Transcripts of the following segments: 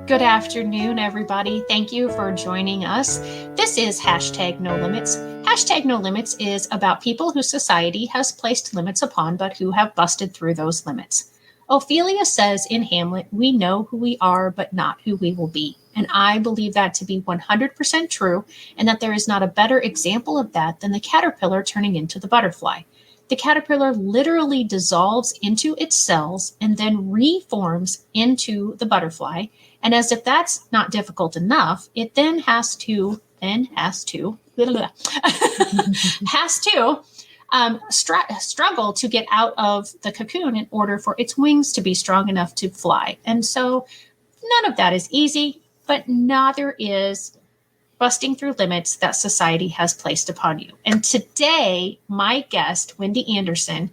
Good afternoon, everybody. Thank you for joining us. This is hashtag No Limits. Hashtag No Limits is about people whose society has placed limits upon, but who have busted through those limits. Ophelia says in Hamlet, we know who we are, but not who we will be. And I believe that to be 100% true, and that there is not a better example of that than the caterpillar turning into the butterfly. The caterpillar literally dissolves into its cells and then reforms into the butterfly. And as if that's not difficult enough, it then has to struggle to get out of the cocoon in order for its wings to be strong enough to fly. And so none of that is easy, but neither is busting through limits that society has placed upon you. And today, my guest, Wendy Andersen,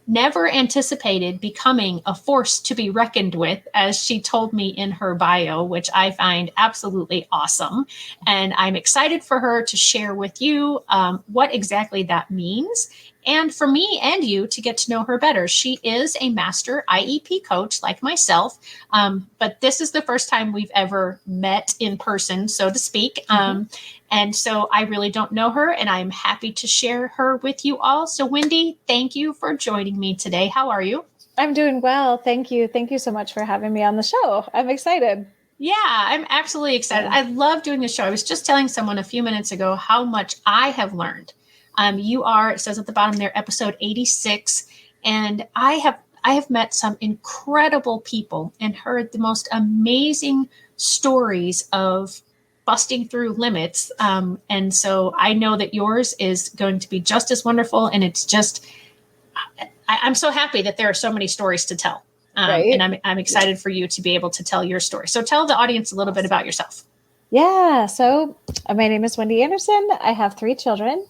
never anticipated becoming a force to be reckoned with, as she told me in her bio, which I find absolutely awesome. And I'm excited for her to share with you what exactly that means, and for me and you to get to know her better. She is a master IEP coach like myself, but this is the first time we've ever met in person, so to speak. And so I really don't know her, and I'm happy to share her with you all. So Wendy, thank you for joining me today. How are you? I'm doing well. Thank you. Thank you so much for having me on the show. I'm excited. Yeah, I'm absolutely excited. I love doing the show. I was just telling someone a few minutes ago how much I have learned. You are, it says at the bottom there, episode 86, and I have met some incredible people and heard the most amazing stories of busting through limits. And so I know that yours is going to be just as wonderful. And it's just, I'm so happy that there are so many stories to tell. Right. And I'm excited for you to be able to tell your story. So tell the audience a little bit about yourself. Yeah. So my name is Wendy Andersen. I have 3 children,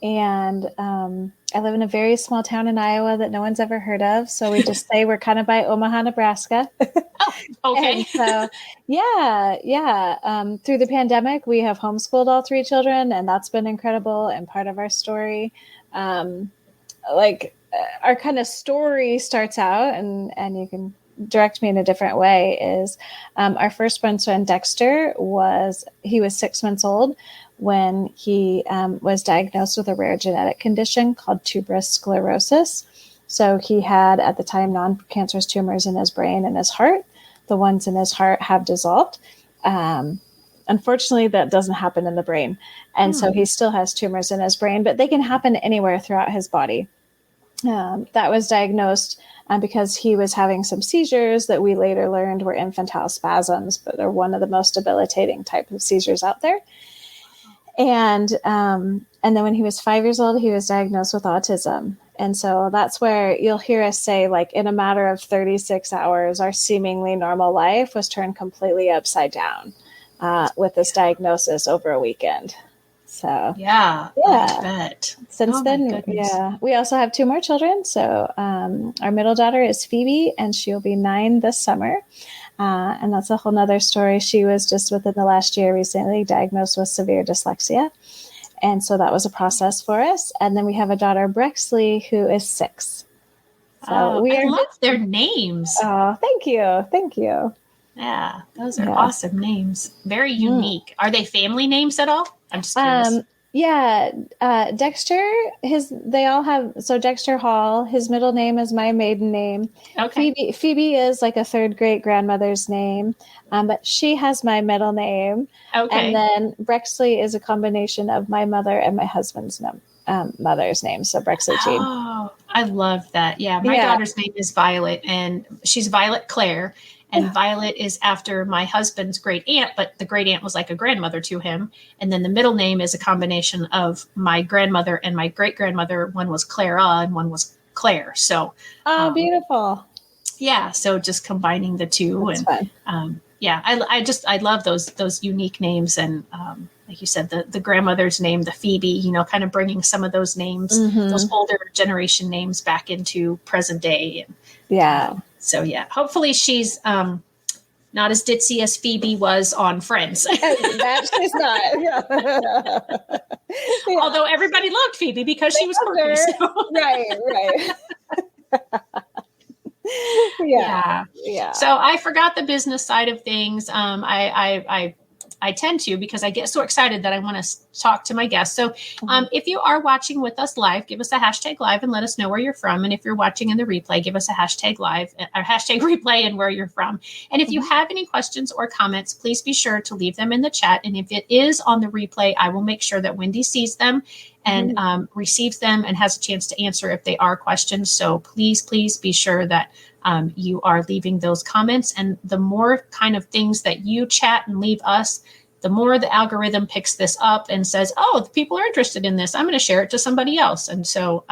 and I live in a very small town in Iowa that no one's ever heard of. So we just say we're kind of by Omaha, Nebraska. Oh, okay. And so, through the pandemic, we have homeschooled all 3 children, and that's been incredible and part of our story. Our kind of story starts out, and you can direct me in a different way, is our firstborn son, Dexter, was 6 months old when he was diagnosed with a rare genetic condition called tuberous sclerosis. So he had, at the time, non-cancerous tumors in his brain and his heart. The ones in his heart have dissolved. Unfortunately, that doesn't happen in the brain. And so he still has tumors in his brain, but they can happen anywhere throughout his body. That was diagnosed because he was having some seizures that we later learned were infantile spasms, but they're one of the most debilitating type of seizures out there. And then when he was 5 years old, he was diagnosed with autism. And so that's where you'll hear us say, like, in a matter of 36 hours, our seemingly normal life was turned completely upside down with this diagnosis over a weekend. So yeah. I bet. Since then, we also have 2 more children. So our middle daughter is Phoebe, and she'll be 9 this summer. And that's a whole nother story. She was just within the last year recently diagnosed with severe dyslexia. And so that was a process for us. And then we have a daughter, Brexley, who is 6. So I love their names. Oh, thank you. Thank you. Yeah, those are awesome names. Very unique. Are they family names at all? I'm just curious. Dexter, they all have, so Dexter Hall, his middle name is my maiden name. Okay. Phoebe is like a 3rd great grandmother's name, but she has my middle name. Okay. And then Brexley is a combination of my mother and my husband's mother's name. So Brexley Jean. Oh, I love that. Yeah. My daughter's name is Violet, and she's Violet Claire. And Violet is after my husband's great aunt, but the great aunt was like a grandmother to him. And then the middle name is a combination of my grandmother and my great grandmother. One was Clara and one was Claire. So, beautiful. Yeah. So just combining the two. That's fun. I love those unique names. And like you said, the grandmother's name, the Phoebe, kind of bringing some of those names, those older generation names back into present day. And, so hopefully she's not as ditzy as Phoebe was on Friends. That she's not. Although everybody loved Phoebe because she was quirky. So. Right. Yeah. Yeah. So I forgot the business side of things. I tend to, because I get so excited that I want to talk to my guests. So if you are watching with us live, give us a hashtag live and let us know where you're from. And if you're watching in the replay, give us a hashtag live or hashtag replay and where you're from. And if you have any questions or comments, please be sure to leave them in the chat. And if it is on the replay, I will make sure that Wendy sees them and receives them and has a chance to answer if they are questions. So please be sure that you are leaving those comments. And the more kind of things that you chat and leave us, the more the algorithm picks this up and says, oh, the people are interested in this. I'm going to share it to somebody else. And so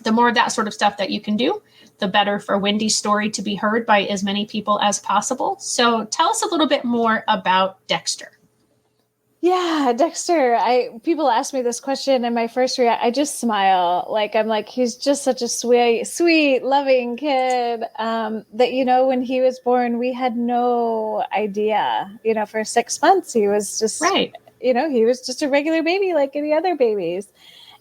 the more of that sort of stuff that you can do, the better for Wendy's story to be heard by as many people as possible. So tell us a little bit more about Dexter. Yeah, Dexter. People ask me this question, and my first reaction, I just smile. I'm like, he's just such a sweet, loving kid. That when he was born, we had no idea. For 6 months, he was just right. He was just a regular baby like any other babies,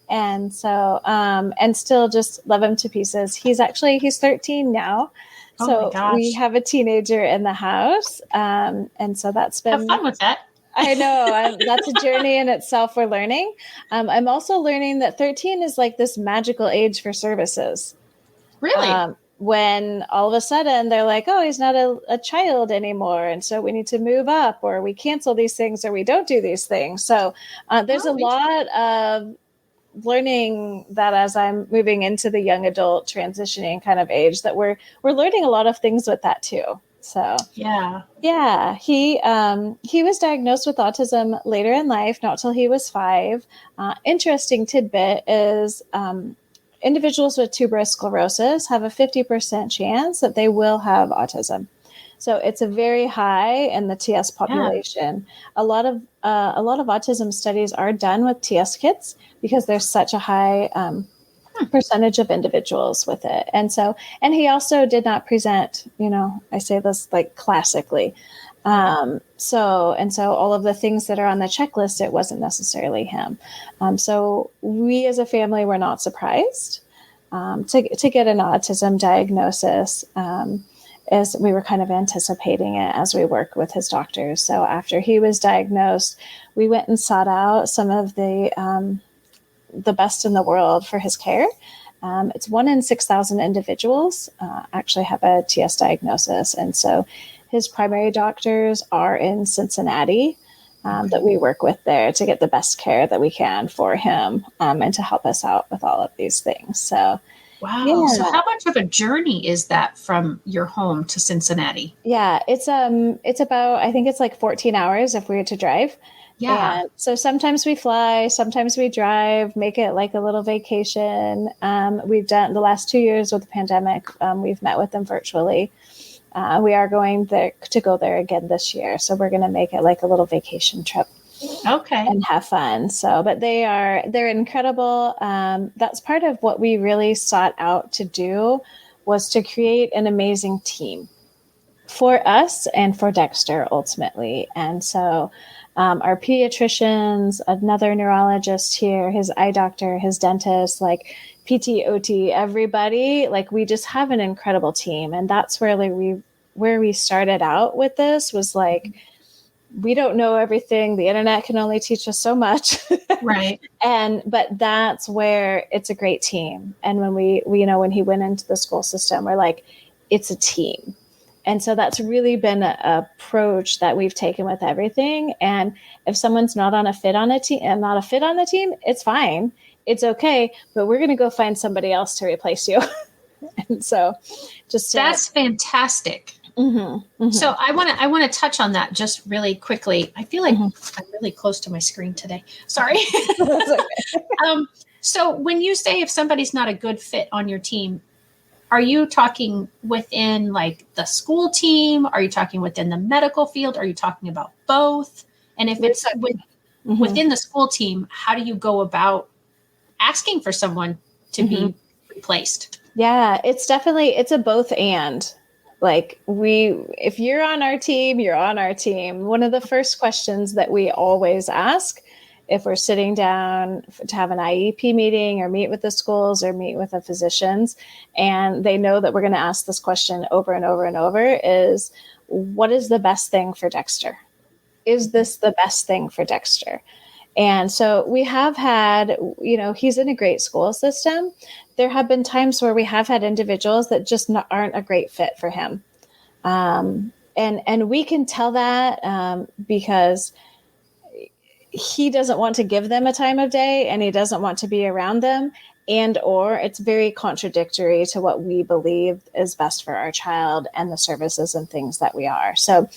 and so and still just love him to pieces. He's 13 now. So we have a teenager in the house, and so that's been have fun with that. I know that's a journey in itself. We're learning. I'm also learning that 13 is like this magical age for services. Really? When all of a sudden they're like, oh, he's not a child anymore. And so we need to move up, or we cancel these things, or we don't do these things. So there's a lot of learning that as I'm moving into the young adult transitioning kind of age, that we're learning a lot of things with that too. So yeah, he was diagnosed with autism later in life, not till he was 5. Interesting tidbit is individuals with tuberous sclerosis have a 50% chance that they will have autism. So it's a very high in the TS population. Yeah. A lot of autism studies are done with TS kids because there's such a high percentage of individuals with it. And he also did not present, I say this like classically. So all of the things that are on the checklist, it wasn't necessarily him. So we as a family were not surprised to get an autism diagnosis, as we were kind of anticipating it as we worked with his doctors. So after he was diagnosed, we went and sought out some of the best in the world for his care. It's 1 in 6,000 individuals actually have a TS diagnosis. And so his primary doctors are in Cincinnati that we work with there to get the best care that we can for him and to help us out with all of these things. So, wow. Yeah. So how much of a journey is that from your home to Cincinnati? Yeah, it's about, I think it's like 14 hours if we were to drive. Yeah. And so sometimes we fly, sometimes we drive, make it like a little vacation. We've done the last 2 years with the pandemic. We've met with them virtually. We are going to go there again this year. So we're going to make it like a little vacation trip. Okay. And have fun. So, but they're incredible. That's part of what we really sought out to do, was to create an amazing team for us and for Dexter ultimately. And so our pediatricians, another neurologist here, his eye doctor, his dentist, like PT, OT, everybody, like we just have an incredible team. And that's where we started out with this, was like, we don't know everything. The internet can only teach us so much. Right. But that's where it's a great team. And when when he went into the school system, we're like, it's a team. And so that's really been an approach that we've taken with everything. And if someone's not a fit on the team, it's fine. It's okay. But we're going to go find somebody else to replace you. And so that's fantastic. Mm-hmm, mm-hmm. So I want to touch on that just really quickly. I feel like I'm really close to my screen today. Sorry. So when you say if somebody's not a good fit on your team, are you talking within like the school team? Are you talking within the medical field? Are you talking about both? And if it's within the school team, how do you go about asking for someone to be replaced? Yeah, it's a both and. Like if you're on our team, you're on our team. One of the first questions that we always ask if we're sitting down to have an IEP meeting or meet with the schools or meet with the physicians, and they know that we're going to ask this question over and over and over, is what is the best thing for Dexter? Is this the best thing for Dexter? And so we have had, he's in a great school system. There have been times where we have had individuals that just aren't a great fit for him. And we can tell that because he doesn't want to give them a time of day and he doesn't want to be around them, and or it's very contradictory to what we believe is best for our child and the services and things that we are. So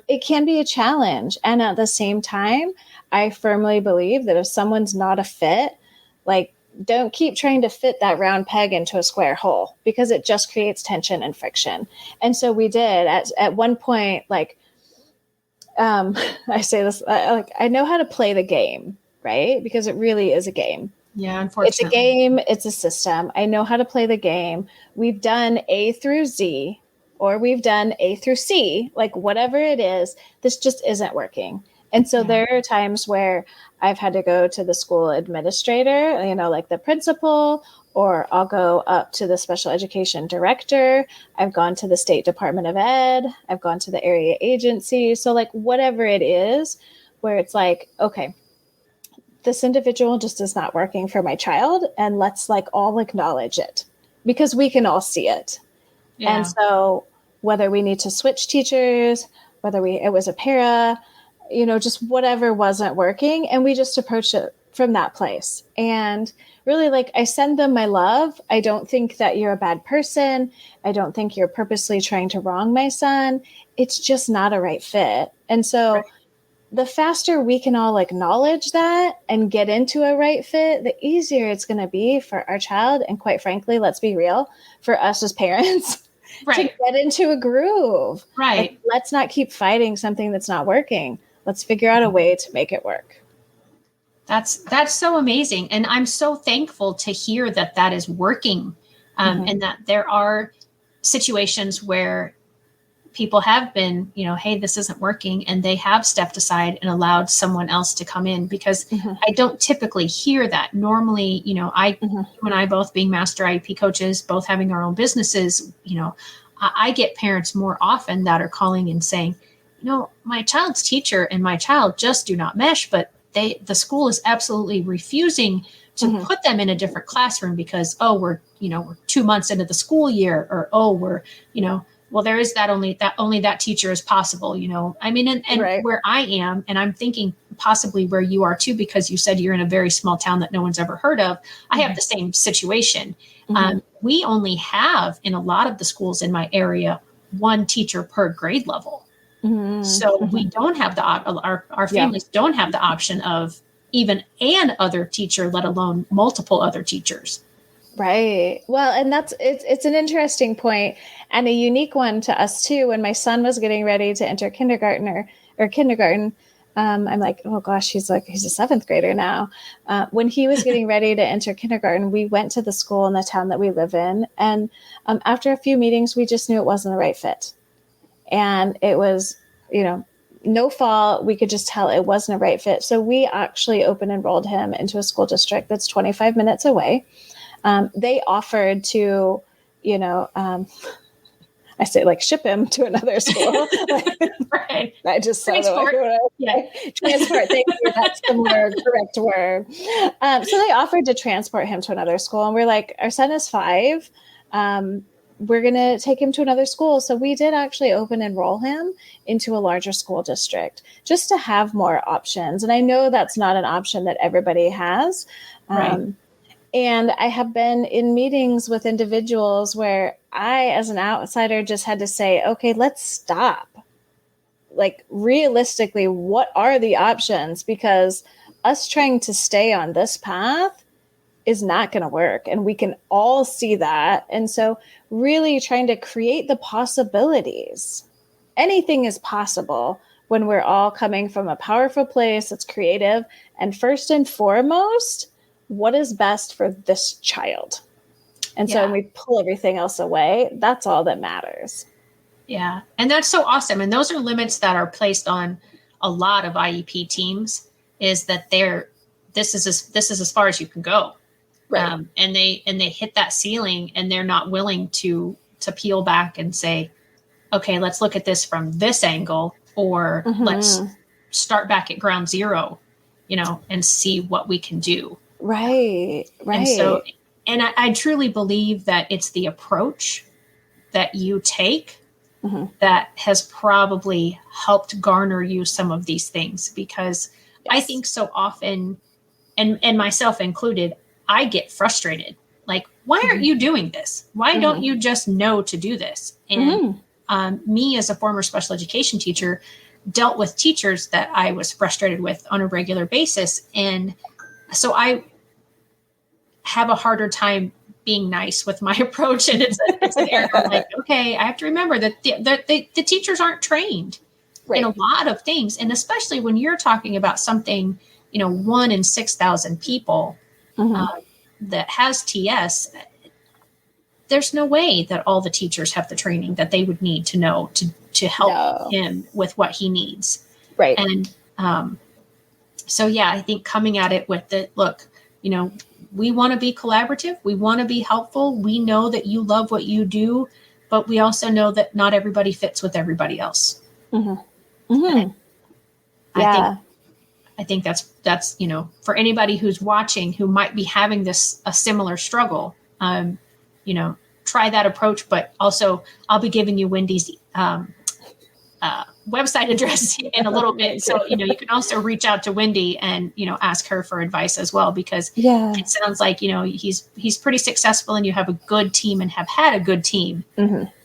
it can be a challenge. And at the same time, I firmly believe that if someone's not a fit, like, don't keep trying to fit that round peg into a square hole, because it just creates tension and friction. And so we did at one point, like, I say this, I know how to play the game, right? Because it really is a game. Yeah, unfortunately. It's a game. It's a system. I know how to play the game. We've done A through Z, or we've done A through C, like whatever it is, this just isn't working. And so there are times where I've had to go to the school administrator, like the principal, or I'll go up to the special education director. I've gone to the State Department of Ed. I've gone to the area agency. So like whatever it is, where it's like, okay, this individual just is not working for my child. And let's like all acknowledge it, because we can all see it. Yeah. And so whether we need to switch teachers, whether it was a para, just whatever wasn't working. And we just approach it from that place. And really, like, I send them my love. I don't think that you're a bad person. I don't think you're purposely trying to wrong my son. It's just not a right fit. And so the faster we can all acknowledge that and get into a right fit, the easier it's going to be for our child. And quite frankly, let's be real, for us as parents to get into a groove. Right. Like, let's not keep fighting something that's not working. Let's figure out a way to make it work. That's so amazing. And I'm so thankful to hear that is working. And that there are situations where people have been, hey, this isn't working. And they have stepped aside and allowed someone else to come in, because I don't typically hear that. Normally, you and I both being master IEP coaches, both having our own businesses, I get parents more often that are calling and saying, my child's teacher and my child just do not mesh, but the school is absolutely refusing to put them in a different classroom because, we're 2 months into the school year, or, we're, well, there is only that teacher is possible, I mean, and where I am, and I'm thinking possibly where you are too, because you said you're in a very small town that no one's ever heard of. I have the same situation. We only have, in a lot of the schools in my area, one teacher per grade level. So we don't have our families don't have the option of even an other teacher, let alone multiple other teachers. Right. Well, and it's an interesting point and a unique one to us too. When my son was getting ready to enter kindergarten, I'm like, oh gosh, he's a 7th grader now. When he was getting ready to enter kindergarten, we went to the school in the town that we live in. And after a few meetings, we just knew it wasn't the right fit. And it was, no fault. We could just tell it wasn't a right fit. So we actually open enrolled him into a school district that's 25 minutes away. They offered to, I say ship him to another school. Right. I just said transport. Transport. Thank you. That's the more correct word. So they offered to transport him to another school, and we're like, our son is 5. We're going to take him to another school. So we did actually open enroll him into a larger school district just to have more options. And I know that's not an option that everybody has. And I have been in meetings with individuals where I, as an outsider, just had to say, okay, let's stop. Realistically, what are the options? Because us trying to stay on this path is not going to work. And we can all see that. And so really trying to create the possibilities. Anything is possible when we're all coming from a powerful place that's creative. And first and foremost, what is best for this child? And so when we pull everything else away, that's all that matters. Yeah. And that's so awesome. And those are limits that are placed on a lot of IEP teams, is that this is as far as you can go. Right. And they hit that ceiling, and they're not willing to peel back and say, okay, let's look at this from this angle, or let's start back at ground zero, and see what we can do. Right. And so, and I truly believe that it's the approach that you take that has probably helped garner you some of these things, because I think so often, and myself included, I get frustrated. Like, why aren't you doing this? Why don't you just know to do this? And me as a former special education teacher dealt with teachers that I was frustrated with on a regular basis. And so I have a harder time being nice with my approach. And it's an area like, okay, I have to remember that the teachers aren't trained in a lot of things. And especially when you're talking about something, 1 in 6,000 people that has TS, there's no way that all the teachers have the training that they would need to know to help him with what he needs. Right. And so, yeah, I think coming at it with the look, we want to be collaborative. We want to be helpful. We know that you love what you do, but we also know that not everybody fits with everybody else. I think that's, for anybody who's watching who might be having a similar struggle, try that approach. But also, I'll be giving you Wendy's website address in a little bit. So, you can also reach out to Wendy and, ask her for advice as well, because it sounds like, he's pretty successful, and you have a good team and have had a good team.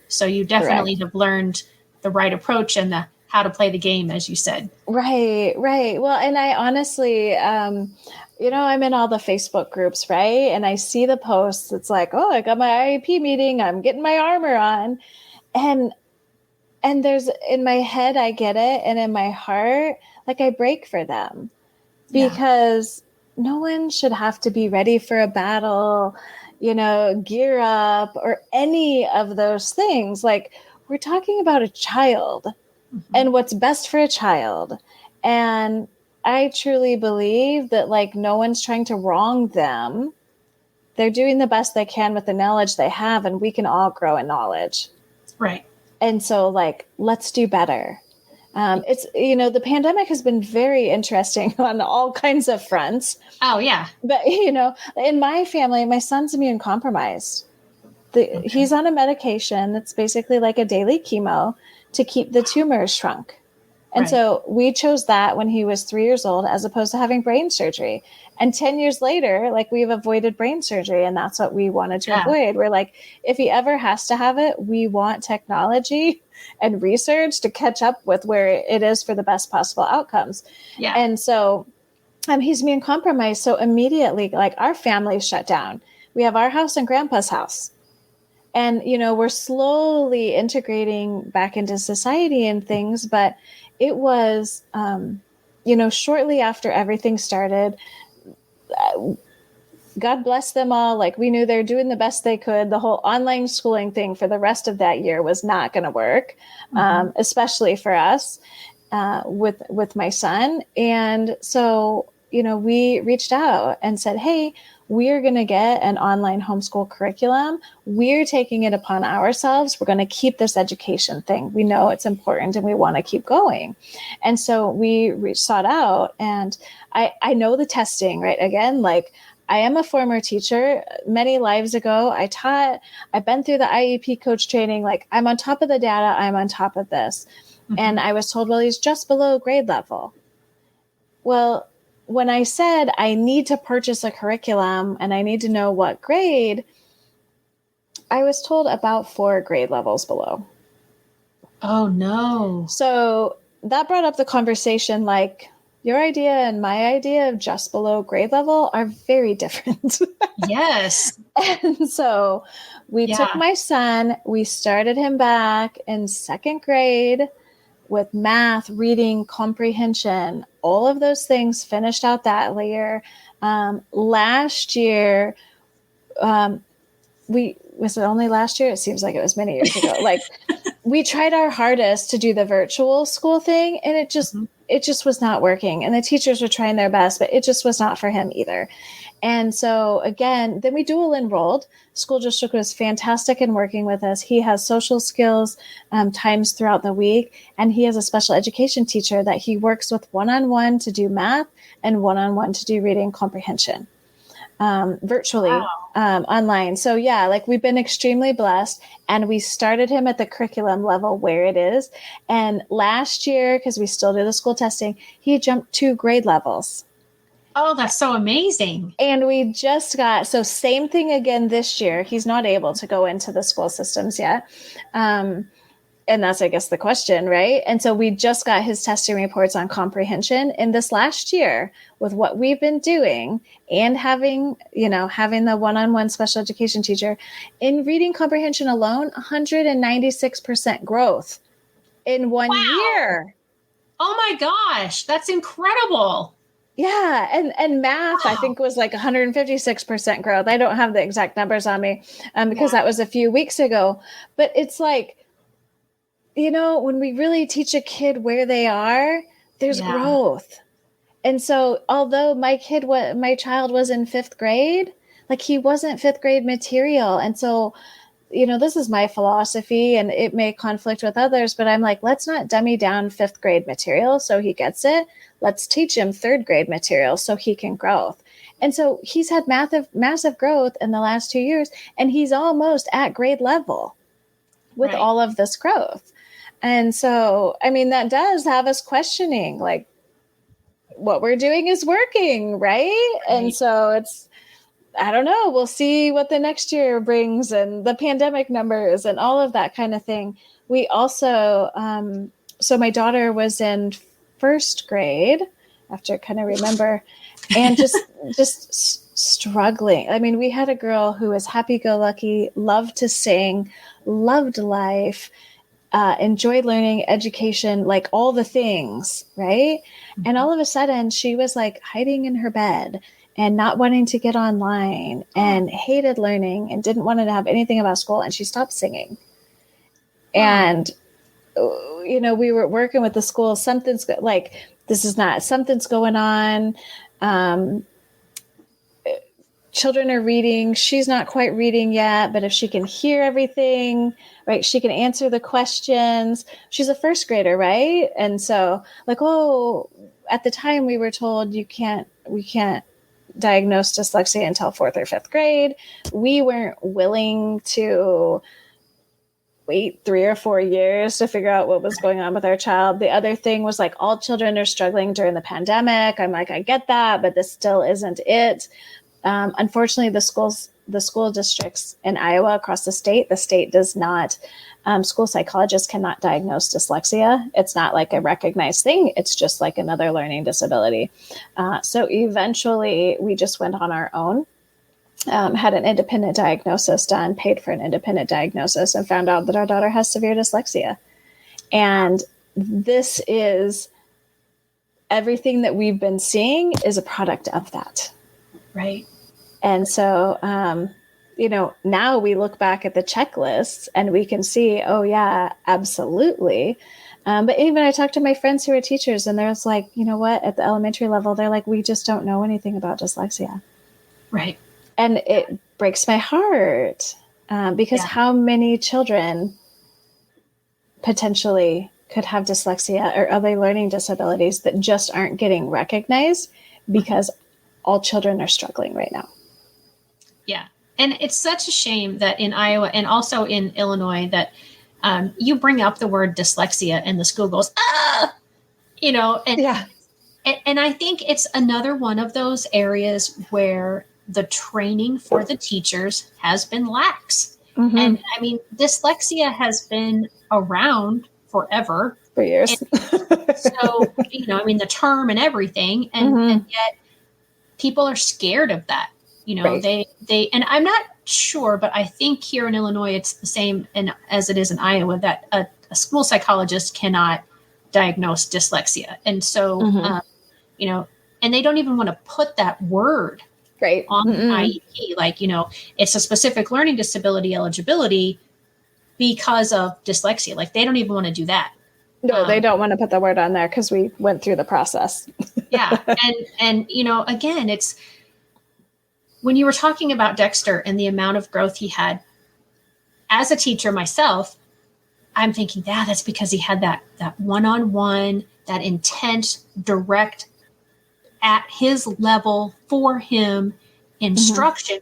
So you definitely have learned the right approach and how to play the game, as you said. Right. Well, and I honestly, I'm in all the Facebook groups, right? And I see the posts. It's like, oh, I got my IEP meeting. I'm getting my armor on. And there's, in my head, I get it. And in my heart, like, I break for them, because no one should have to be ready for a battle, gear up, or any of those things. Like, we're talking about a child and what's best for a child. And I truly believe that, like, no one's trying to wrong them. They're doing the best they can with the knowledge they have, and we can all grow in knowledge. Right. And so, like, let's do better. It's, the pandemic has been very interesting on all kinds of fronts. Oh, yeah. But, in my family, my son's immune compromised. He's on a medication that's basically like a daily chemo to keep the tumors shrunk. And so we chose that when he was 3 years old, as opposed to having brain surgery. And 10 years later, like, we've avoided brain surgery, and that's what we wanted to avoid. We're like, if he ever has to have it, we want technology and research to catch up with where it is for the best possible outcomes. Yeah. And so he's immune compromised. So immediately, like, our family shut down. We have our house and grandpa's house. And, we're slowly integrating back into society and things, but it was, shortly after everything started, God bless them all. Like, we knew they're doing the best they could. The whole online schooling thing for the rest of that year was not going to work, especially for us, with my son. And so, we reached out and said, hey, we're going to get an online homeschool curriculum. We're taking it upon ourselves. We're going to keep this education thing. We know it's important, and we want to keep going. And so we sought out, and I know the testing, right? Again, like, I am a former teacher. Many lives ago, I taught. I've been through the IEP coach training. Like, I'm on top of the data. I'm on top of this. And I was told, well, he's just below grade level. Well, when I said I need to purchase a curriculum and I need to know what grade, I was told about 4 grade levels below. Oh, no. So that brought up the conversation, like, your idea and my idea of just below grade level are very different. Yes. And so we took my son, we started him back in 2nd grade with math, reading, comprehension, all of those things, finished out that year. Last year, was it only last year? It seems like it was many years ago. Like, we tried our hardest to do the virtual school thing, and it just it just was not working. And the teachers were trying their best, but it just was not for him either. And so again, then we dual enrolled. School district was fantastic in working with us. He has social skills times throughout the week, and he has a special education teacher that he works with one-on-one to do math and one-on-one to do reading comprehension virtually. Wow. Online. So yeah, like we've been extremely blessed, and we started him at the curriculum level where it is. And last year, because we still do the school testing, he jumped 2 grade levels. Oh, that's so amazing. And we just got, so same thing again this year. He's not able to go into the school systems yet. And that's, I guess, the question, right? And so we just got his testing reports on comprehension in this last year with what we've been doing and having the one-on-one special education teacher in reading comprehension alone, 196% growth in 1 year. Oh my gosh, that's incredible. Yeah. And math, I think, was like 156% growth. I don't have the exact numbers on me because that was a few weeks ago. But it's like, when we really teach a kid where they are, there's growth. And so although my child was in 5th grade, like he wasn't 5th grade material. And so, this is my philosophy, and it may conflict with others, but I'm like, let's not dummy down 5th grade material so he gets it. Let's teach him 3rd grade material so he can grow. And so he's had massive growth in the last 2 years, and he's almost at grade level with all of this growth. And so, I mean, that does have us questioning, like, what we're doing is working, right? And so I don't know, we'll see what the next year brings and the pandemic numbers and all of that kind of thing. We also, so my daughter was in 1st grade, I have to kind of remember, and just struggling. I mean, we had a girl who was happy-go-lucky, loved to sing, loved life, enjoyed learning, education, like all the things, right? Mm-hmm. And all of a sudden she was like hiding in her bed and not wanting to get online and hated learning and didn't want to have anything about school. And she stopped singing. And, we were working with the school. Something's going on. Children are reading. She's not quite reading yet, but if she can hear everything, right, she can answer the questions. She's a 1st grader, right? And so like, at the time we were told we can't diagnose dyslexia until 4th or 5th grade. We weren't willing to wait 3 or 4 years to figure out what was going on with our child. The other thing was like, all children are struggling during the pandemic. I'm like, I get that, but this still isn't it. Unfortunately, the school districts in Iowa across the state does not, school psychologists cannot diagnose dyslexia. It's not like a recognized thing. It's just like another learning disability. So eventually we just went on our own, had an independent diagnosis done, paid for an independent diagnosis, and found out that our daughter has severe dyslexia. And this is everything that we've been seeing is a product of that. Right. And so, now we look back at the checklists and we can see, oh yeah, absolutely. But even I talked to my friends who are teachers, and there's like, you know what, at the elementary level, they're like, we just don't know anything about dyslexia. Right. And it breaks my heart because how many children potentially could have dyslexia or other learning disabilities that just aren't getting recognized because all children are struggling right now. Yeah. And it's such a shame that in Iowa and also in Illinois that you bring up the word dyslexia and the school goes, and I think it's another one of those areas where the training for the teachers has been lax. Mm-hmm. And I mean, dyslexia has been around forever. For years. So, the term and everything. And yet people are scared of that. Right. They, and I'm not sure, but I think here in Illinois, it's the same as it is in Iowa, that a school psychologist cannot diagnose dyslexia. And so, and they don't even want to put that word on the IEP. Like, it's a specific learning disability eligibility because of dyslexia. Like, they don't even want to do that. No, they don't want to put the word on there because we went through the process. Yeah. And, again, it's when you were talking about Dexter and the amount of growth he had as a teacher myself, I'm thinking, yeah, that's because he had that one-on-one, that intense, direct, at his level for him instruction,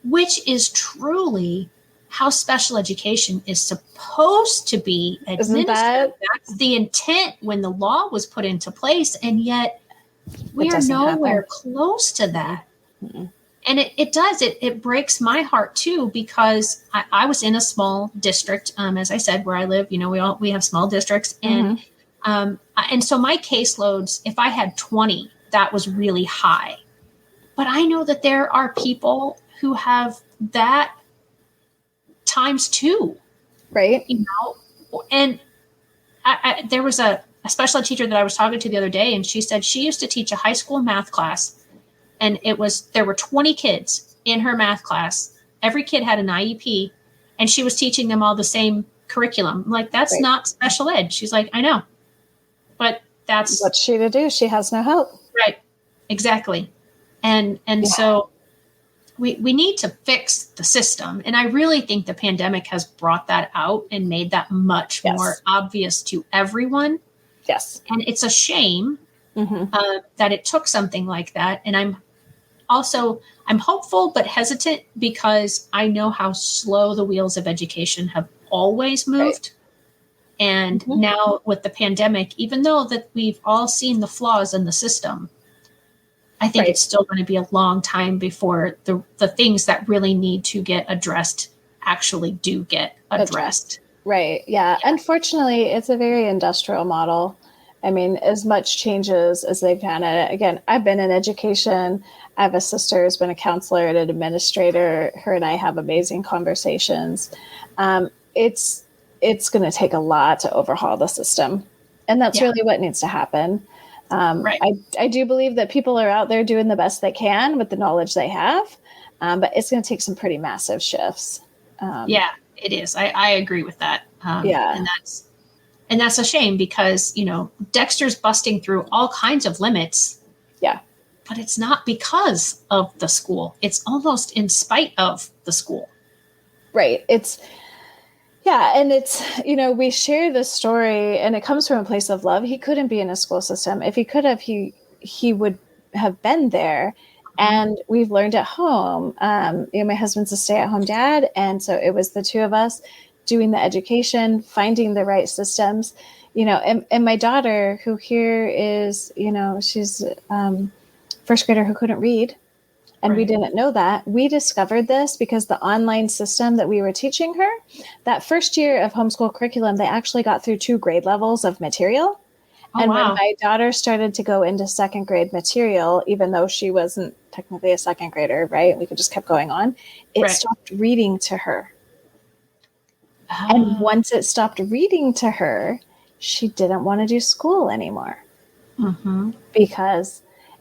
which is truly how special education is supposed to be administered. That's the intent when the law was put into place, and yet we are nowhere close to that. Mm-mm. And it breaks my heart too, because I was in a small district, as I said, where I live. We have small districts, and so my caseloads, if I had 20, that was really high. But I know that there are people who have that times 2, right? And there was a special ed teacher that I was talking to the other day, and she said she used to teach a high school math class. And there were 20 kids in her math class. Every kid had an IEP, and she was teaching them all the same curriculum. Like, that's not special ed. She's like, I know, but that's what's she to do? She has no help. Right. Exactly. And so we need to fix the system. And I really think the pandemic has brought that out and made that much more obvious to everyone. Yes. And it's a shame that it took something like that. And I'm hopeful but hesitant, because I know how slow the wheels of education have always moved. Right. And now with the pandemic, even though that we've all seen the flaws in the system, I think it's still going to be a long time before the things that really need to get addressed actually do get addressed. Right. Yeah. Unfortunately, it's a very industrial model. I mean, as much changes as they've had at it. Again, I've been in education. I have a sister who's been a counselor and an administrator. Her and I have amazing conversations. It's going to take a lot to overhaul the system. And that's really what needs to happen. I do believe that people are out there doing the best they can with the knowledge they have. But it's going to take some pretty massive shifts. It is. I agree with that. And that's a shame, because, Dexter's busting through all kinds of limits. Yeah. But it's not because of the school. It's almost in spite of the school. Right. And it's, we share this story, and it comes from a place of love. He couldn't be in a school system. If he could have, he would have been there. And we've learned at home. My husband's a stay-at-home dad, and so it was the two of us doing the education, finding the right systems, and my daughter, who here is, she's first grader who couldn't read, and we didn't know that. We discovered this because the online system that we were teaching her, that first year of homeschool curriculum, they actually got through 2 grade levels of material. When my daughter started to go into second grade material, even though she wasn't technically a second grader, right? We could just kept going on. It stopped reading to her. And once it stopped reading to her, she didn't want to do school anymore.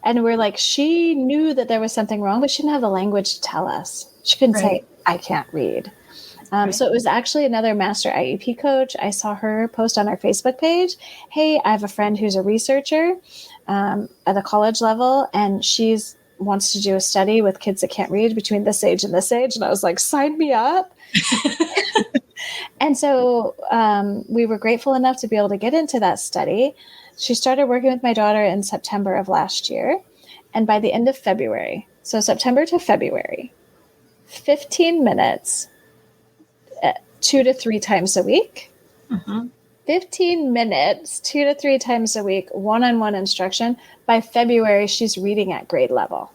And we're like, she knew that there was something wrong, but she didn't have the language to tell us. She couldn't say, I can't read. So it was actually another master IEP coach. I saw her post on our Facebook page, hey, I have a friend who's a researcher at the college level, and she's wants to do a study with kids that can't read between this age and this age. And I was like, sign me up. And so we were grateful enough to be able to get into that study. She started working with my daughter in September of last year. And by the end of February, so September to February, 15 minutes, 2 to 3 times a week, 15 minutes, 2 to 3 times a week, one-on-one instruction. By February, she's reading at grade level.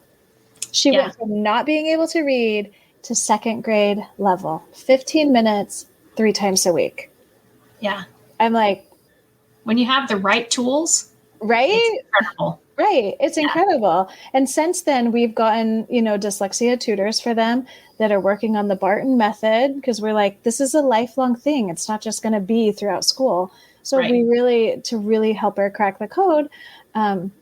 She went from not being able to read to second grade level, 15 minutes, 3 times a week. Yeah. I'm like, when you have the right tools, it's incredible. Right. It's incredible. And since then, we've gotten, dyslexia tutors for them that are working on the Barton method, because we're like, this is a lifelong thing. It's not just going to be throughout school. So we really help her crack the code. And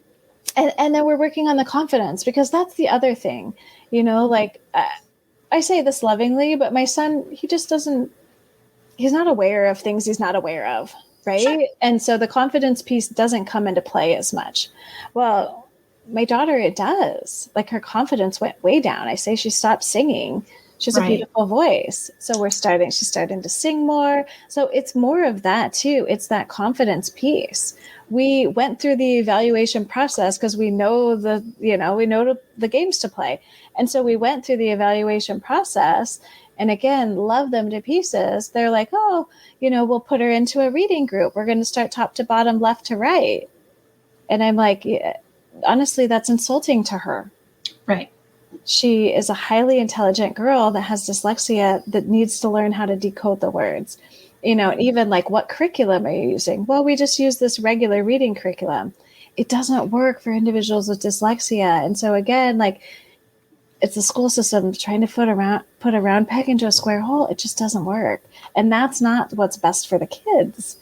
then we're working on the confidence, because that's the other thing, I say this lovingly, but my son, he's not aware of things he's not aware of. right? Sure. And so the confidence piece doesn't come into play as much. Well, my daughter, it does. Like her confidence went way down. I say she stopped singing. She has a Right. beautiful voice. So she's starting to sing more. So it's more of that too. It's that confidence piece. We went through the evaluation process because we know the games to play. And so we went through the evaluation process and again, love them to pieces. They're like, oh, we'll put her into a reading group. We're going to start top to bottom, left to right. And I'm like, yeah, honestly, that's insulting to her. Right. She is a highly intelligent girl that has dyslexia that needs to learn how to decode the words. Even like, what curriculum are you using? Well, we just use this regular reading curriculum. It doesn't work for individuals with dyslexia. And so again, like, it's the school system trying to put a round peg into a square hole. It just doesn't work. And that's not what's best for the kids.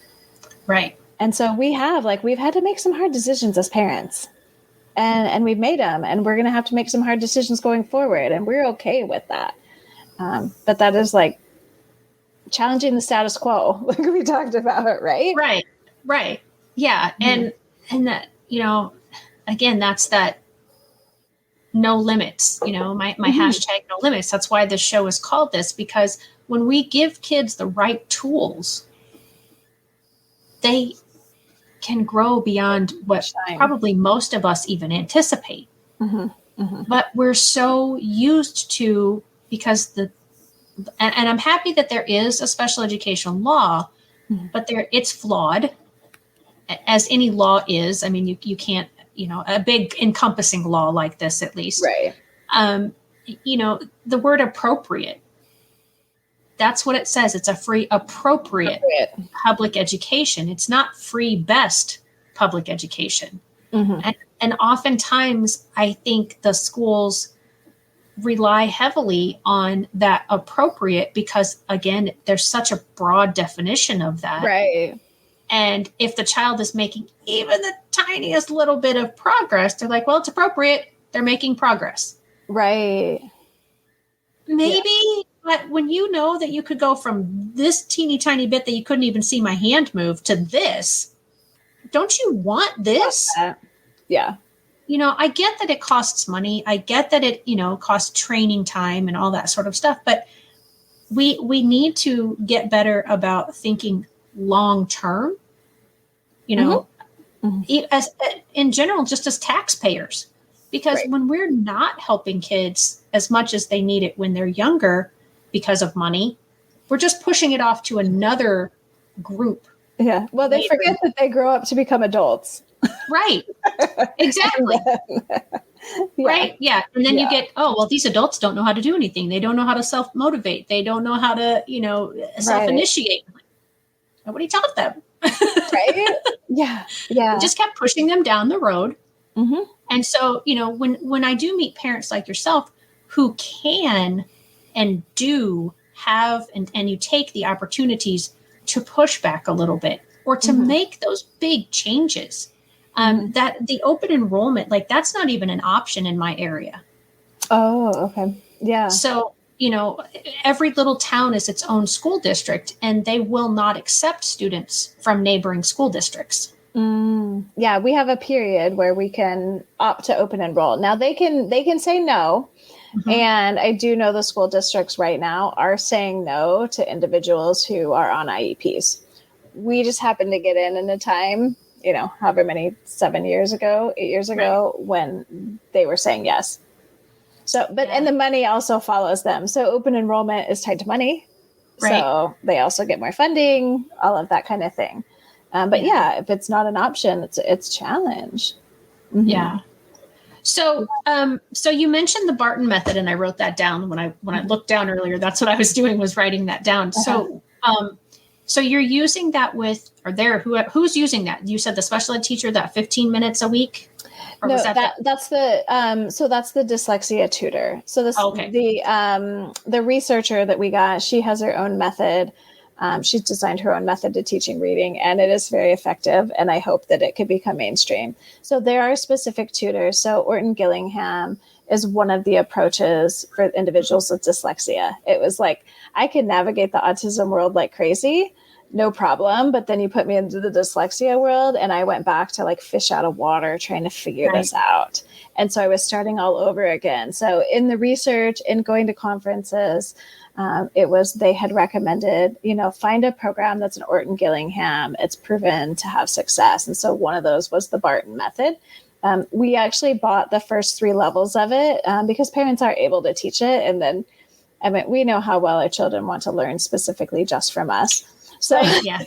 Right. And so we've had to make some hard decisions as parents. And we've made them, and we're going to have to make some hard decisions going forward, and we're okay with that. But that is like challenging the status quo, like we talked about, right? Right. Yeah. Mm-hmm. And that, again, that's that no limits, my mm-hmm. hashtag no limits. That's why this show is called this, because when we give kids the right tools, they can grow beyond what probably most of us even anticipate. Mm-hmm. Mm-hmm. But we're so used to, because and I'm happy that there is a special education law, mm-hmm. but it's flawed, as any law is. I mean, you can't, a big encompassing law like this, at least. Right. The word appropriate, that's what it says. It's a free, appropriate public education. It's not free best public education. Mm-hmm. And oftentimes I think the schools rely heavily on that appropriate because, again, there's such a broad definition of that. Right. And if the child is making even the tiniest little bit of progress, they're like, well, it's appropriate. They're making progress. Right. Maybe. Yeah. But when you know that you could go from this teeny tiny bit that you couldn't even see my hand move to this, don't you want this? Yeah. I get that it costs money. I get that it, costs training time and all that sort of stuff. But we need to get better about thinking long term, mm-hmm. as in general, just as taxpayers. Because right. when we're not helping kids as much as they need it when they're younger, because of money, we're just pushing it off to another group. Yeah. Well, they forget that they grow up to become adults. Right. Exactly. Yeah. Right. Yeah. And then you get, these adults don't know how to do anything. They don't know how to self-motivate. They don't know how to, self-initiate. Right. Nobody taught them. Right. Yeah. Yeah. We just kept pushing them down the road. Mm-hmm. And so, when I do meet parents like yourself who can and do have, and you take the opportunities to push back a little bit or to mm-hmm. make those big changes, mm-hmm. that the open enrollment, like that's not even an option in my area. Oh, okay. Yeah. So, every little town is its own school district and they will not accept students from neighboring school districts. Yeah, we have a period where we can opt to open enroll. Now they can say no. Mm-hmm. And I do know the school districts right now are saying no to individuals who are on IEPs. We just happened to get in a time, however many, 8 years ago, right. when they were saying yes. So, and the money also follows them. So open enrollment is tied to money. Right. So they also get more funding, all of that kind of thing. But if it's not an option, it's a challenge. Mm-hmm. Yeah. So, so you mentioned the Barton method, and I wrote that down when I looked down earlier. That's what I was doing, was writing that down. Uh-huh. So, so you're using that who's using that? You said the special ed teacher, that 15 minutes a week. Or no, that's the dyslexia tutor. So the researcher that we got, she has her own method. She's designed her own method to teaching reading, and it is very effective. And I hope that it could become mainstream. So there are specific tutors. So Orton Gillingham is one of the approaches for individuals with dyslexia. It was like, I can navigate the autism world like crazy. no problem. But then you put me into the dyslexia world, and I went back to like fish out of water trying to figure Right. this out. And so I was starting all over again. So in the research and going to conferences, they had recommended, find a program that's an Orton Gillingham. It's proven to have success. And so one of those was the Barton method. We actually bought the first 3 levels of it because parents are able to teach it. And then, we know how well our children want to learn specifically just from us. So, right. Yeah.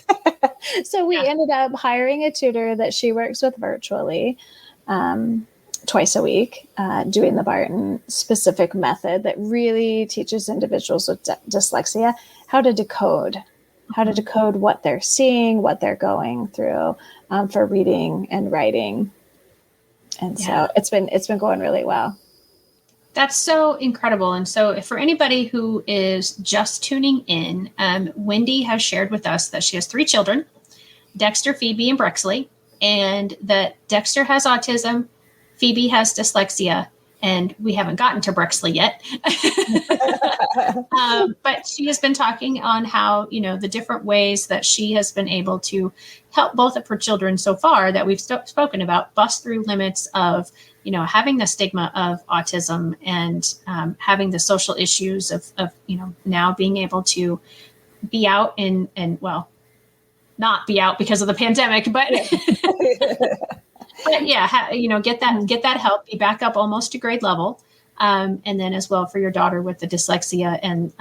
So we ended up hiring a tutor that she works with virtually twice a week, doing the Barton specific method that really teaches individuals with dyslexia how to decode what they're seeing, what they're going through for reading and writing. And so it's been going really well. That's so incredible. And so for anybody who is just tuning in, Wendy has shared with us that she has 3 children, Dexter, Phoebe, and Brexley, and that Dexter has autism, Phoebe has dyslexia, and we haven't gotten to Brexley yet. But she has been talking on how, the different ways that she has been able to help both of her children so far that we've spoken about, bust through limits of, having the stigma of autism and having the social issues of now being able to be out and well, not be out because of the pandemic, but but yeah, get that help, be back up almost to grade level. And then as well for your daughter with the dyslexia and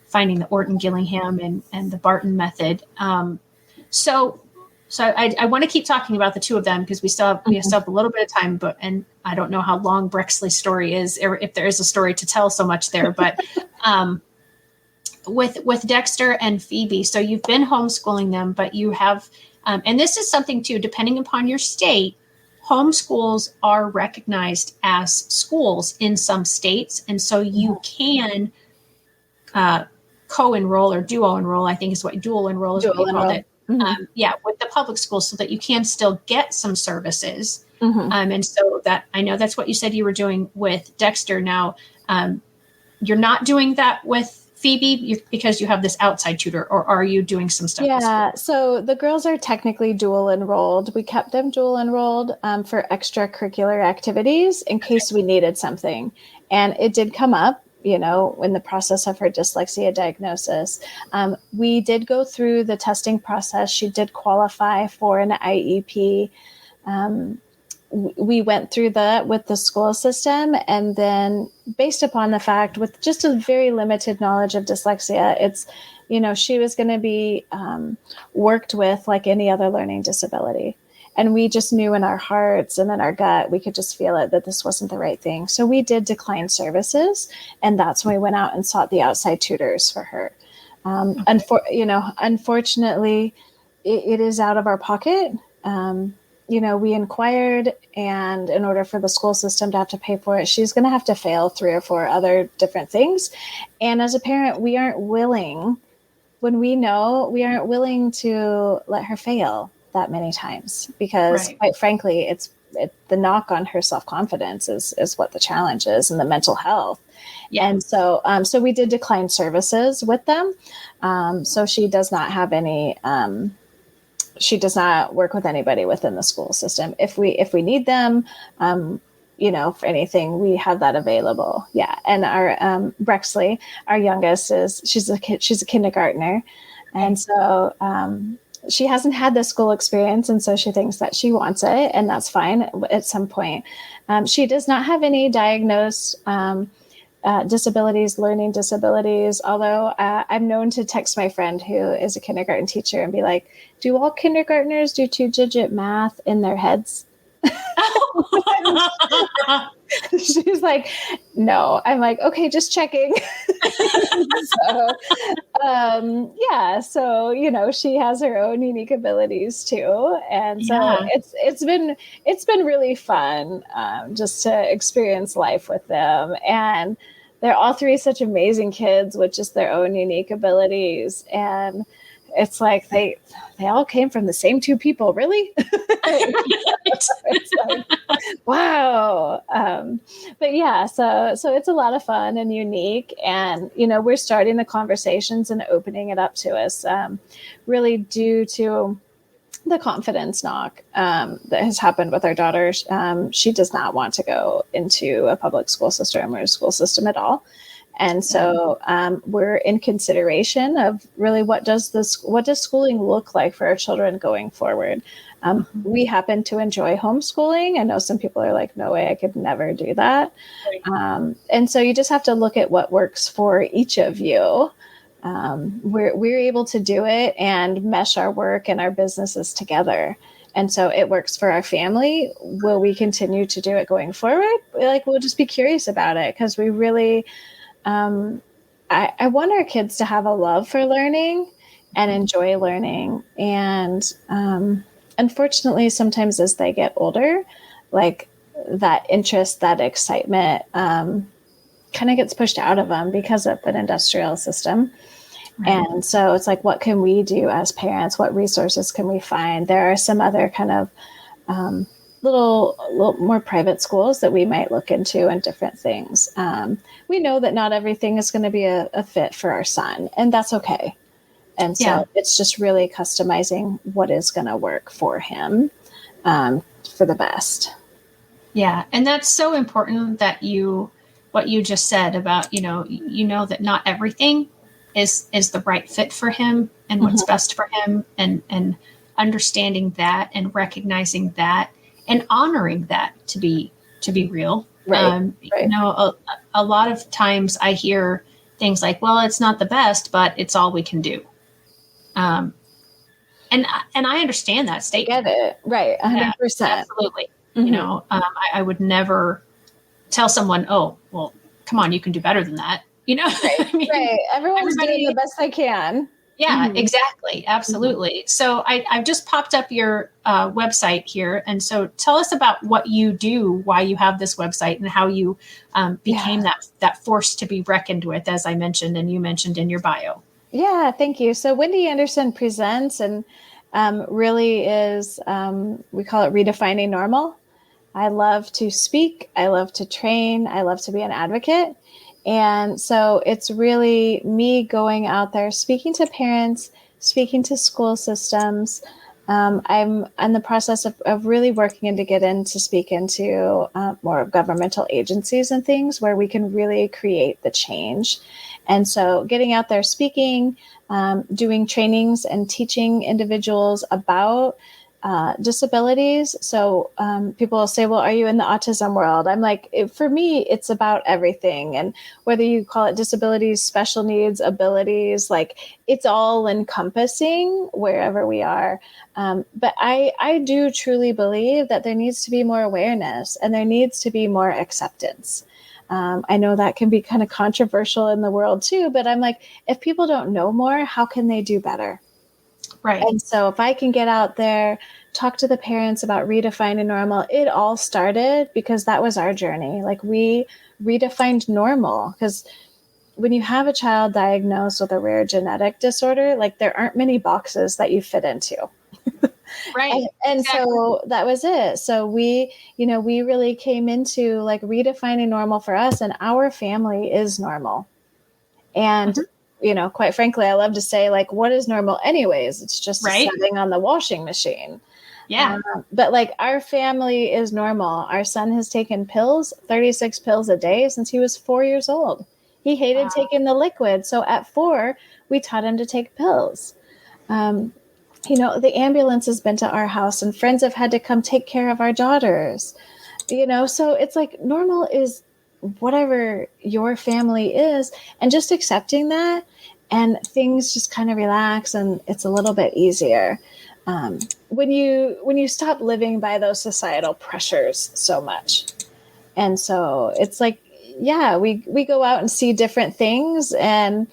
finding the Orton Gillingham and the Barton method. So I want to keep talking about the 2 of them because we still have a little bit of time, and I don't know how long Brexley's story is, or if there is a story to tell so much there, but with Dexter and Phoebe, so you've been homeschooling them, but you have, and this is something too, depending upon your state, homeschools are recognized as schools in some states. And so you can co-enroll or duo-enroll, I think is what dual enroll is what you called it. With the public schools so that you can still get some services. And so that, I know that's what you said you were doing with Dexter. Now, you're not doing that with Phoebe because you have this outside tutor, or are you doing some stuff? Yeah, so the girls are technically dual enrolled. We kept them dual enrolled for extracurricular activities in case we needed something. And it did come up, in the process of her dyslexia diagnosis. We did go through the testing process. She did qualify for an IEP. We went through that with the school system, and then based upon the fact with just a very limited knowledge of dyslexia, it's, she was going to be worked with like any other learning disability. And we just knew in our hearts and in our gut, we could just feel it that this wasn't the right thing. So we did decline services, and that's when we went out and sought the outside tutors for her. Unfortunately, it is out of our pocket. We inquired, and in order for the school system to have to pay for it, she's going to have to fail 3 or 4 other different things. And as a parent, we aren't willing to let her fail that many times because quite frankly, the knock on her self-confidence is what the challenge is, and the mental health. Yeah. And so we did decline services with them. So she does not have any, she does not work with anybody within the school system. If we need them, for anything, we have that available. Yeah. And our Brexley, our youngest, she's a kindergartner. And so she hasn't had the school experience. And so she thinks that she wants it, and that's fine at some point. She does not have any diagnosed disabilities, learning disabilities, although I'm known to text my friend who is a kindergarten teacher and be like, do all kindergartners do 2-digit math in their heads? She's like, no. I'm like, okay, just checking. So she has her own unique abilities too, and so it's been really fun just to experience life with them. And they're all 3 such amazing kids with just their own unique abilities. And it's like they all came from the same two people, really. It's like, wow. But yeah, so it's a lot of fun and unique, and we're starting the conversations and opening it up to us, really due to the confidence knock that has happened with our daughter. She does not want to go into a public school system or a school system at all. And so we're in consideration of really what does schooling look like for our children going forward. We happen to enjoy homeschooling. I know some people are like, no way, I could never do that. And so you just have to look at what works for each of you. We're able to do it and mesh our work and our businesses together. And so it works for our family. Will we continue to do it going forward? We'll just be curious about it, because we really, I want our kids to have a love for learning and enjoy learning. And unfortunately, sometimes as they get older, like that interest, that excitement kind of gets pushed out of them because of an industrial system. Right. And so it's like, what can we do as parents? What resources can we find? There are some other kind of little more private schools that we might look into, and different things. We know that not everything is going to be a fit for our son, and that's okay. And so it's just really customizing what is going to work for him for the best. Yeah. And that's so important that what you just said about, that not everything is the right fit for him and what's best for him, and understanding that and recognizing that and honoring that to be real. Right. A lot of times I hear things like, well, it's not the best, but it's all we can do. And I understand that statement. Get it. Right. 100%. Yeah, absolutely. I would never tell someone, oh, well, come on, you can do better than that. Right. Right. Everyone's doing the best they can. Yeah, exactly. Absolutely. So I've just popped up your website here. And so tell us about what you do, why you have this website, and how you became that force to be reckoned with, as I mentioned, and you mentioned in your bio. Yeah, thank you. So Wendy Andersen presents, and really is, we call it Redefining Normal. I love to speak. I love to train. I love to be an advocate. And so it's really me going out there, speaking to parents, speaking to school systems. I'm in the process of really working to get in to speak into more governmental agencies and things where we can really create the change. And so getting out there, speaking, doing trainings and teaching individuals about disabilities. So people will say, well, are you in the autism world? I'm like, for me, it's about everything. And whether you call it disabilities, special needs, abilities, like it's all encompassing wherever we are. But I do truly believe that there needs to be more awareness and there needs to be more acceptance. I know that can be kind of controversial in the world too, but I'm like, if people don't know more, how can they do better? Right. And so if I can get out there, talk to the parents about redefining normal, it all started because that was our journey. Like we redefined normal, because when you have a child diagnosed with a rare genetic disorder, like there aren't many boxes that you fit into. Right. And exactly. So that was it. So we really came into like redefining normal for us, and our family is normal. And quite frankly, I love to say, like, what is normal anyways? It's just a setting on the washing machine. Yeah. But like our family is normal. Our son has taken pills, 36 pills a day since he was 4 years old. He hated taking the liquid. So at 4, we taught him to take pills. The ambulance has been to our house and friends have had to come take care of our daughters. So it's like normal is whatever your family is, and just accepting that, and things just kind of relax and it's a little bit easier when you stop living by those societal pressures so much. And so it's like, we go out and see different things, and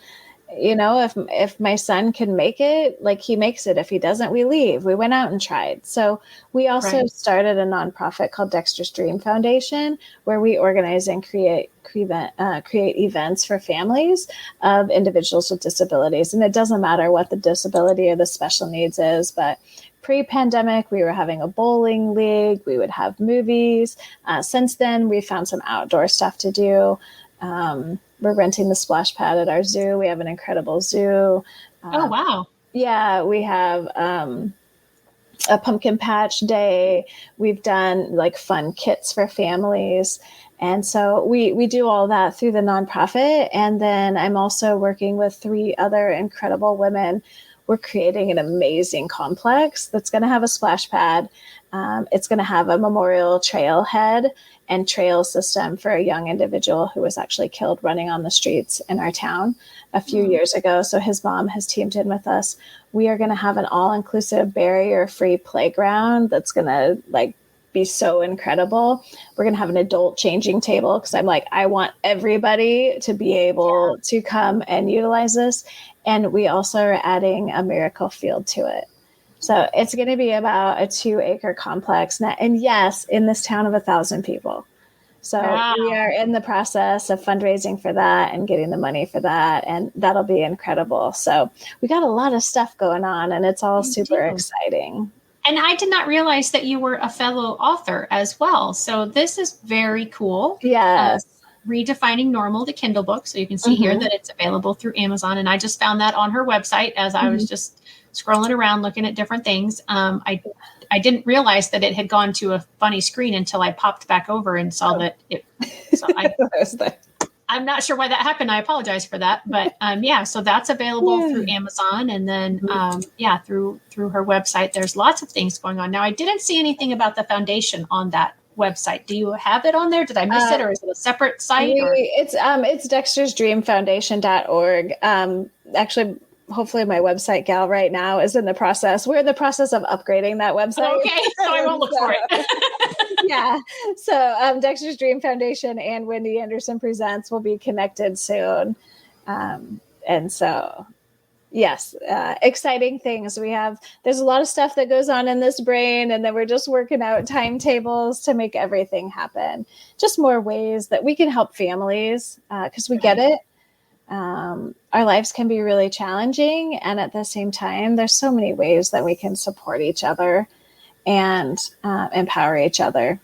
you know, if my son can make it, like he makes it. If he doesn't, we leave. We went out and tried. So we also Right. started a nonprofit called Dexter's Dream Foundation, where we organize and create events for families of individuals with disabilities. And it doesn't matter what the disability or the special needs is, but pre-pandemic, we were having a bowling league. We would have movies. Since then, we found some outdoor stuff to do. We're renting the splash pad at our zoo. We have an incredible zoo. Oh, wow. Yeah, we have a pumpkin patch day. We've done like fun kits for families. And so we do all that through the nonprofit. And then I'm also working with 3 other incredible women. We're creating an amazing complex that's going to have a splash pad. It's going to have a memorial trailhead and trail system for a young individual who was actually killed running on the streets in our town a few years ago. So his mom has teamed in with us. We are going to have an all-inclusive barrier-free playground that's going to like be so incredible. We're going to have an adult changing table because I'm like, I want everybody to be able to come and utilize this. And we also are adding a miracle field to it. So it's going to be about a 2-acre complex. And yes, in this town of 1,000 people. So we are in the process of fundraising for that and getting the money for that. And that'll be incredible. So we got a lot of stuff going on and it's all super exciting. And I did not realize that you were a fellow author as well. So this is very cool. Yes. Redefining Normal, the Kindle book. So you can see here that it's available through Amazon. And I just found that on her website as I was just scrolling around looking at different things. I didn't realize that it had gone to a funny screen until I popped back over and saw that it. So I'm not sure why that happened. I apologize for that, but so that's available through Amazon, and then through her website. There's lots of things going on now. I didn't see anything about the foundation on that website. Do you have it on there? Did I miss it, or is it a separate site? It's dextersdreamfoundation.org. Actually, hopefully my website gal right now is in the process. We're in the process of upgrading that website. Okay, so I won't look for it. Yeah. So Dexter's Dream Foundation and Wendy Andersen Presents will be connected soon. And so, yes, exciting things. There's a lot of stuff that goes on in this brain, and then we're just working out timetables to make everything happen. Just more ways that we can help families because we get it. Our lives can be really challenging. And at the same time, there's so many ways that we can support each other and empower each other.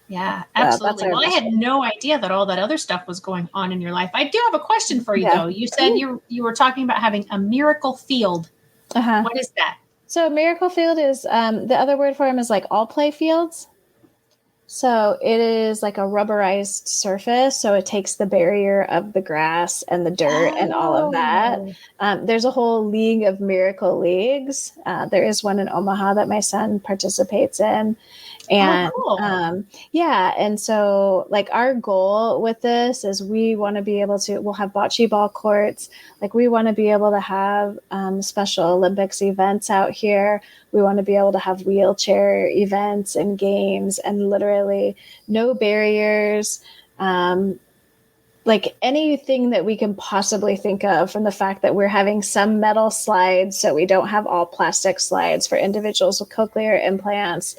Yeah, absolutely. Well, I had no idea that all that other stuff was going on in your life. I do have a question for you, though. You said you were talking about having a miracle field. What is that? So miracle field is, the other word for them is like all play fields. So it is like a rubberized surface. So it takes the barrier of the grass and the dirt and all of that. There's a whole league of miracle leagues. There is one in Omaha that my son participates in. And and so like our goal with this is we want to be able to, we'll have bocce ball courts. Like we want to be able to have Special Olympics events out here. We want to be able to have wheelchair events and games and literally no barriers. Like anything that we can possibly think of, from the fact that we're having some metal slides so we don't have all plastic slides for individuals with cochlear implants.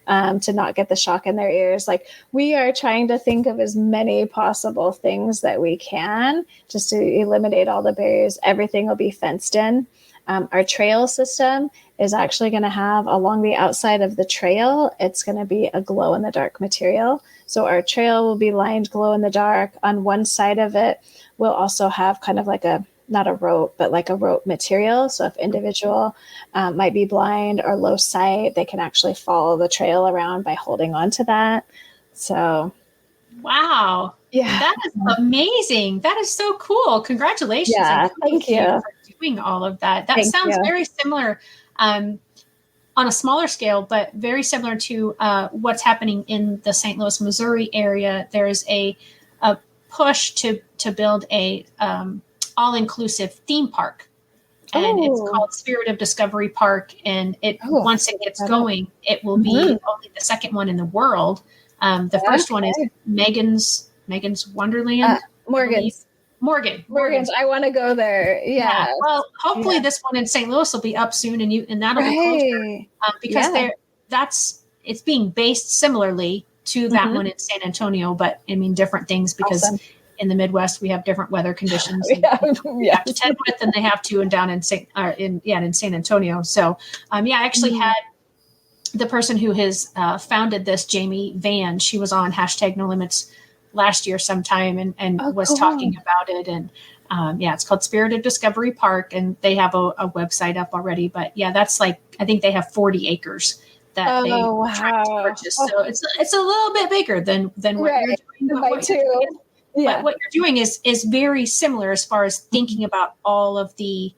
To not get the shock in their ears. Like we are trying to think of as many possible things that we can just to eliminate all the barriers. Everything will be fenced in. Our trail system is actually going to have, along the outside of the trail, it's going to be a glow in the dark material. So our trail will be lined glow in the dark. On one side of it, we'll also have kind of like not a rope, but like a rope material. So if individual might be blind or low sight, they can actually follow the trail around by holding on to that. So. Wow. Yeah. That is amazing. That is so cool. Congratulations. Yeah. Thank you for doing all of that. That sounds very similar on a smaller scale, but very similar to what's happening in the St. Louis, Missouri area. There's a push to build a all-inclusive theme park, and it's called Spirit of Discovery Park. And once it gets going, it will be only the second one in the world. The first one is Megan's Wonderland. Morgan's. I want to go there. Yeah. Well, hopefully this one in St. Louis will be up soon, and that'll be closer because it's being based similarly to that one in San Antonio, but I mean different things because in the Midwest we have different weather conditions. We have to tend with than they have to and down in San Antonio. So I actually had the person who has founded this, Jamie Van. She was on #NoLimits last year sometime and was talking about it. And it's called Spirited Discovery Park, and they have a website up already. But that's I think they have 40 acres that they try to purchase. So it's a little bit bigger than what you're doing. But what you're doing is very similar as far as thinking about all of the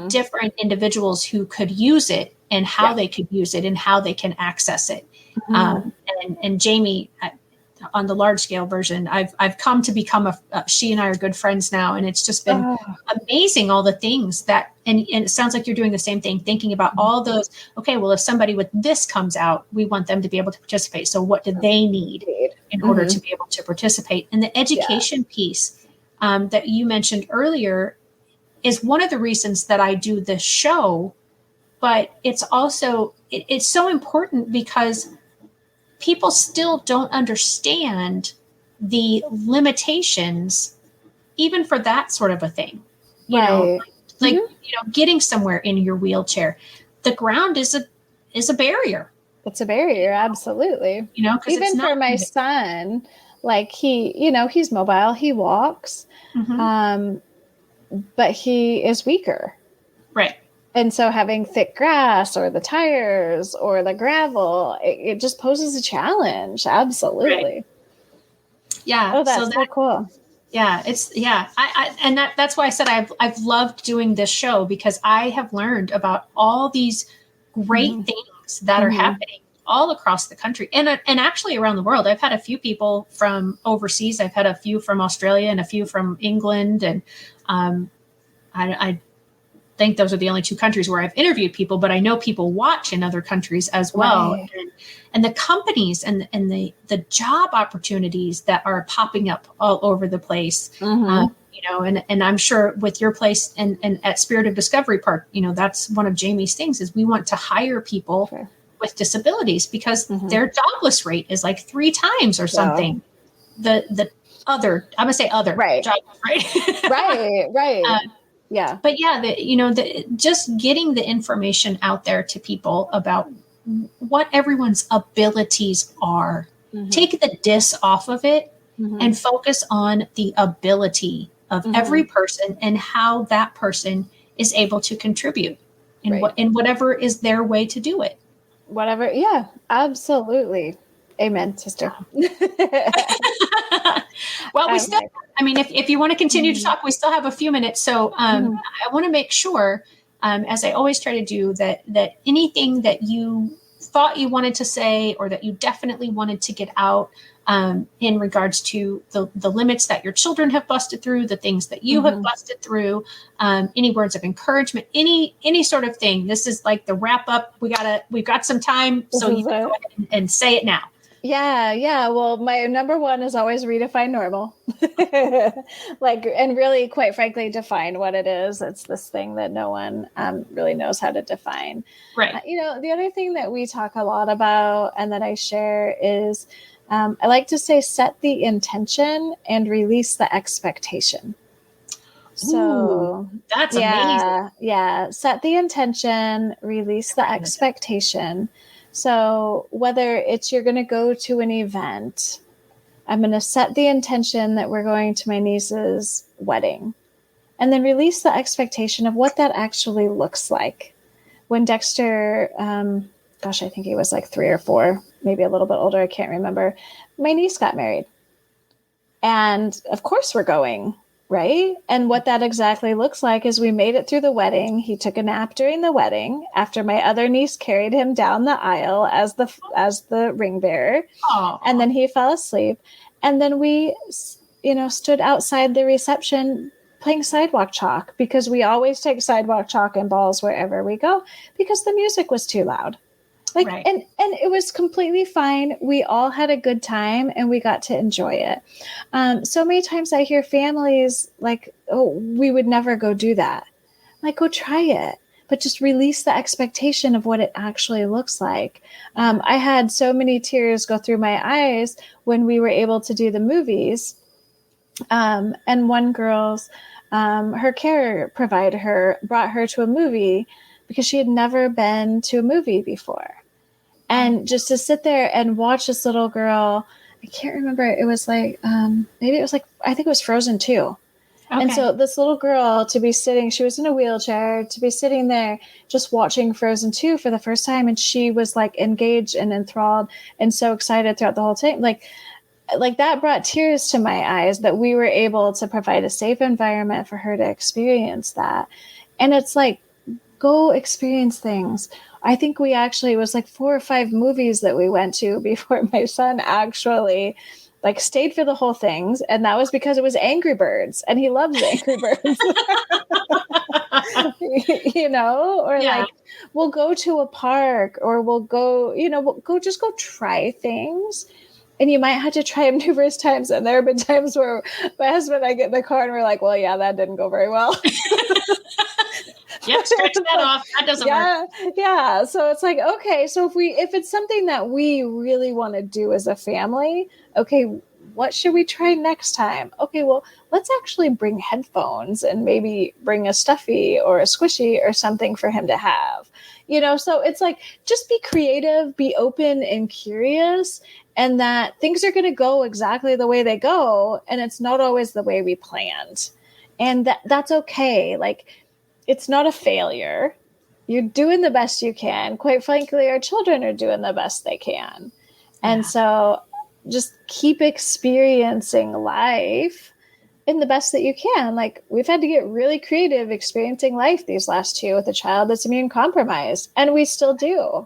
different individuals who could use it and how they could use it and how they can access it. And Jamie, on the large scale version, I've come to become she and I are good friends now, and it's just been amazing all the things that and it sounds like you're doing the same thing, thinking about all those. Okay, well, if somebody with this comes out, we want them to be able to participate. So what do they need in order to be able to participate? And the education piece that you mentioned earlier is one of the reasons that I do this show, but it's also it's so important because people still don't understand the limitations, even for that sort of a thing. You know, getting somewhere in your wheelchair. The ground is a barrier. It's a barrier, absolutely. Even for my son, he's mobile, he walks, but he is weaker. Right. And so having thick grass or the tires or the gravel, it just poses a challenge. Absolutely. Right. Yeah. Oh, that's so cool. Yeah. That's why I said I've loved doing this show, because I have learned about all these great things that are happening all across the country and actually around the world. I've had a few people from overseas. I've had a few from Australia and a few from England. And I think those are the only two countries where I've interviewed people, but I know people watch in other countries as well. Right. And the companies and the job opportunities that are popping up all over the place, and I'm sure with your place and at Spirit of Discovery Park, that's one of Jamie's things is we want to hire people with disabilities because their jobless rate is like 3 times or something. The other, I'm gonna say other jobless rate. Right. Yeah. But just getting the information out there to people about what everyone's abilities are. Take the dis off of it and focus on the ability of every person and how that person is able to contribute in whatever is their way to do it. Whatever. Yeah, absolutely. Amen, sister. Well, we still, if you want to continue to talk, we still have a few minutes. So I want to make sure, as I always try to do, that anything that you thought you wanted to say or that you definitely wanted to get out in regards to the limits that your children have busted through, the things that you have busted through, any words of encouragement, any sort of thing. This is like the wrap up. We've got some time, so you can go ahead and say it now. Yeah. Well, my number one is always redefine normal. And really, quite frankly, define what it is. It's this thing that no one really knows how to define. Right. The other thing that we talk a lot about and that I share is I like to say, set the intention and release the expectation. So that's amazing. Yeah. Set the intention, release the expectation. So whether it's you're going to go to an event, I'm going to set the intention that we're going to my niece's wedding, and then release the expectation of what that actually looks like. When Dexter, I think he was like 3 or 4, maybe a little bit older, I can't remember, my niece got married. And of course we're going, right? And what that exactly looks like is we made it through the wedding. He took a nap during the wedding after my other niece carried him down the aisle as the ring bearer. Aww. And then he fell asleep. And then we, stood outside the reception playing sidewalk chalk, because we always take sidewalk chalk and balls wherever we go because the music was too loud. Like, Right. and it was completely fine. We all had a good time and we got to enjoy it. So many times I hear families like, oh, we would never go do that. Like, go try it, but just release the expectation of what it actually looks like. I had so many tears go through my eyes when we were able to do the movies. And one girl's, her care provider brought her to a movie because she had never been to a movie before. And just to sit there and watch this little girl, I can't remember. It was like, maybe it was like, I think it was Frozen 2. Okay. And so this little girl to be sitting, she was in a wheelchair, to be sitting there just watching Frozen 2 for the first time. And she was like engaged and enthralled and so excited throughout the whole time. Like that brought tears to my eyes that we were able to provide a safe environment for her to experience that. And it's like, go experience things. I think we actually, it was like 4 or 5 movies that we went to before my son actually like stayed for the whole things. And that was because it was Angry Birds and he loves Angry Birds, you know, or like we'll go to a park or we'll go, you know, we'll go try things. And you might have to try them numerous times. And there have been times where my husband and I get in the car and we're like, well, yeah, that didn't go very well. Yep, scratch that off. That doesn't work. Yeah. So it's like, okay, so if it's something that we really want to do as a family, okay, what should we try next time? Okay, well, let's actually bring headphones and maybe bring a stuffy or a squishy or something for him to have. You know, so it's like, just be creative, be open and curious, and that things are going to go exactly the way they go. And it's not always the way we planned. And that's okay. Like, it's not a failure. You're doing the best you can. Quite frankly, our children are doing the best they can. And so just keep experiencing life in the best that you can. Like, we've had to get really creative experiencing life these last 2 with a child that's immune compromised. And we still do.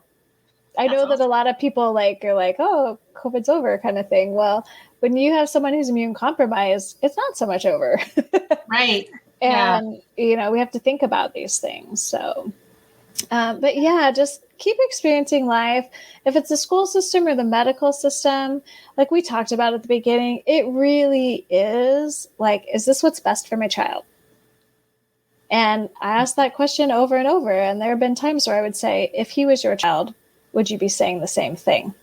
I know that a lot of people like are like, oh, COVID's over kind of thing. Well, when you have someone who's immune compromised, it's not so much over. Right. And, you know, we have to think about these things. So, but yeah, just keep experiencing life. If it's the school system or the medical system, like we talked about at the beginning, it really is like, is this what's best for my child? And I asked that question over and over. And there have been times where I would say, if he was your child, would you be saying the same thing?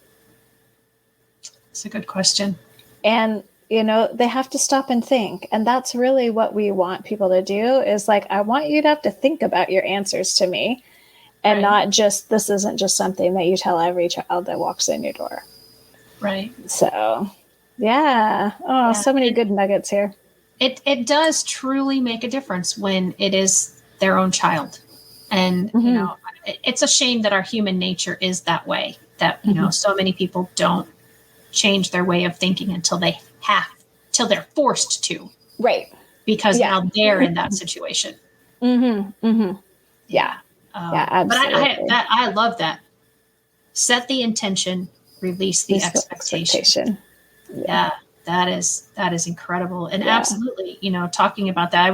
That's a good question. And you know, they have to stop and think. And that's really what we want people to do is like, I want you to have to think about your answers to me and not just, this isn't just something that you tell every child that walks in your door. Right. So, yeah. Oh, so many good nuggets here. It does truly make a difference when it is their own child. And, you know, it's a shame that our human nature is that way, that, you know, so many people don't change their way of thinking until they're forced to. Right. Because now they're in that situation. Yeah. Absolutely. But I love that. Set the intention, release the expectation. Yeah. That is incredible. And absolutely, you know, talking about that, I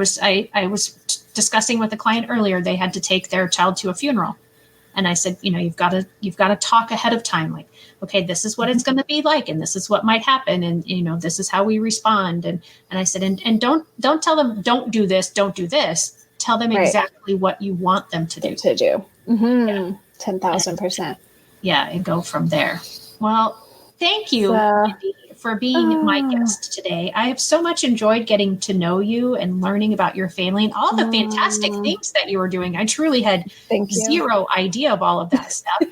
was discussing with a client earlier, they had to take their child to a funeral. And I said, you know, you've got to talk ahead of time. Like, okay, this is what it's going to be like. And this is what might happen. And, you know, this is how we respond. And I said, and don't tell them, don't do this. Don't do this. Tell them exactly what you want them to do. 10,000%. Yeah. And go from there. Well, thank you, Wendy, for being my guest today. I have so much enjoyed getting to know you and learning about your family and all the fantastic things that you were doing. I truly had zero idea of all of that stuff.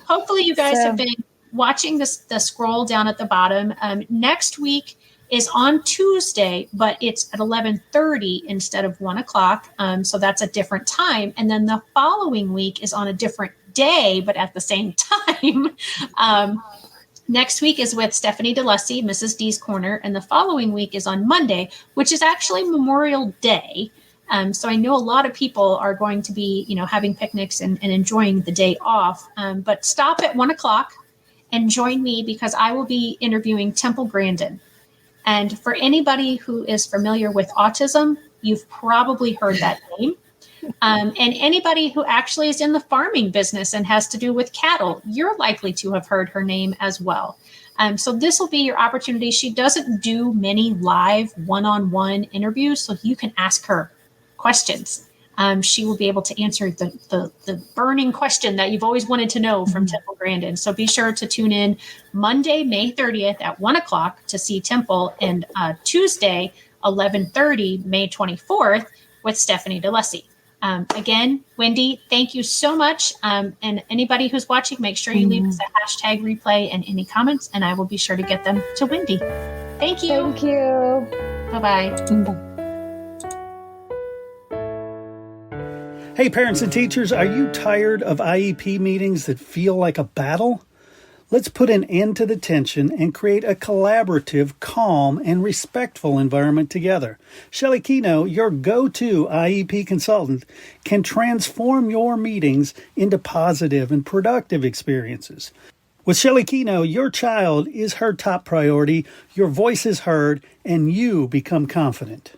Hopefully you guys have been watching the scroll down at the bottom. Next week is on Tuesday, but it's at 11:30 instead of 1:00. So that's a different time. And then the following week is on a different day, but at the same time. Next week is with Stephanie DeLussy, Mrs. D's Corner, and the following week is on Monday, which is actually Memorial Day. So I know a lot of people are going to be, you know, having picnics and enjoying the day off. But stop at 1:00 and join me because I will be interviewing Temple Grandin. And for anybody who is familiar with autism, you've probably heard that name. And anybody who actually is in the farming business and has to do with cattle, you're likely to have heard her name as well. So this will be your opportunity. She doesn't do many live one-on-one interviews, so you can ask her questions. She will be able to answer the burning question that you've always wanted to know from Temple Grandin. So be sure to tune in Monday, May 30th at 1 o'clock to see Temple, and Tuesday, 11:30, May 24th, with Stephanie DeLussy. Again, Wendy, thank you so much. And anybody who's watching, make sure you leave us a hashtag replay and any comments, and I will be sure to get them to Wendy. Thank you. Thank you. Bye-bye. Hey, parents and teachers, are you tired of IEP meetings that feel like a battle? Let's put an end to the tension and create a collaborative, calm, and respectful environment together. Shelley Keno, your go-to IEP consultant, can transform your meetings into positive and productive experiences. With Shelley Keno, your child is her top priority, your voice is heard, and you become confident.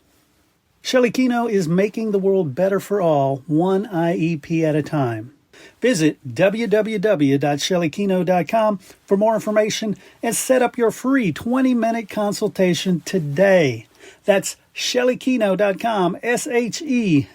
Shelley Keno is making the world better for all, one IEP at a time. Visit www.shelleykeno.com for more information and set up your free 20-minute consultation today. That's shelleykeno.com, SHELLEYKENOW.